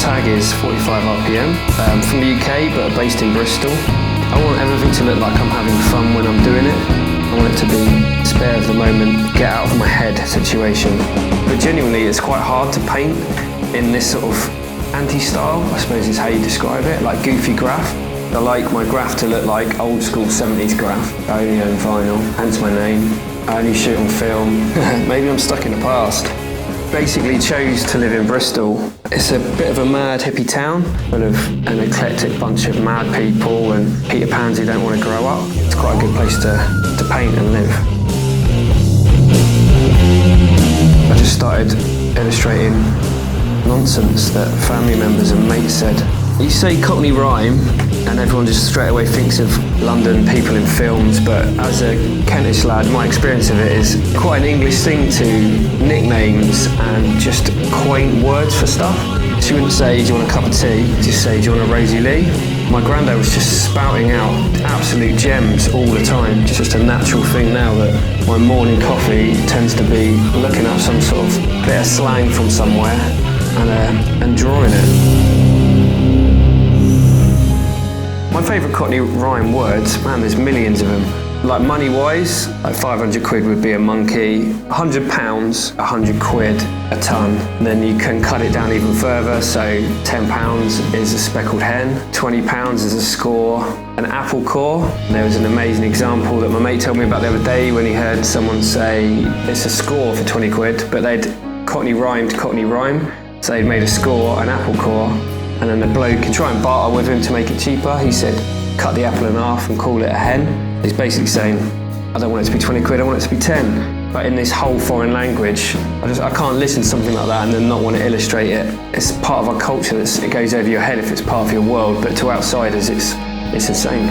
tag is 45 RPM. From the UK, but based in Bristol. I want everything to look like I'm having fun when I'm doing it. I want it to be spare of the moment, get out of my head situation. But genuinely, it's quite hard to paint in this sort of anti-style, I suppose is how you describe it, like goofy graph. I like my graph to look like old school 70s graph. I only own vinyl, hence my name. I only shoot on film. Maybe I'm stuck in the past. Basically chose to live in Bristol. It's a bit of a mad hippie town, full of an eclectic bunch of mad people and Peter Pans who don't want to grow up. It's quite a good place to paint and live. I just started illustrating nonsense that family members and mates said. You say cockney rhyme and everyone just straight away thinks of London people in films, but as a Kentish lad, my experience of it is quite an English thing to nicknames and just quaint words for stuff. So you wouldn't say, do you want a cup of tea? Just say, do you want a Rosie Lee? My granddad was just spouting out absolute gems all the time. It's just a natural thing now that my morning coffee tends to be looking up some sort of bit of slang from somewhere and drawing it. My favourite cockney rhyme words, man, there's millions of them. Like money-wise, like 500 quid would be a monkey, £100, 100 quid, a ton. And then you can cut it down even further, so £10 is a speckled hen, £20 is a score, an apple core. There was an amazing example that my mate told me about the other day when he heard someone say, it's a score for 20 quid, but they'd cockney rhymed cockney rhyme, so they'd made a score, an apple core, and then the bloke can try and barter with him to make it cheaper. He said, cut the apple in half and call it a hen. He's basically saying, I don't want it to be 20 quid, I want it to be 10. But in this whole foreign language, I can't listen to something like that and then not want to illustrate it. It's part of our culture, it goes over your head if it's part of your world, but to outsiders, it's insane.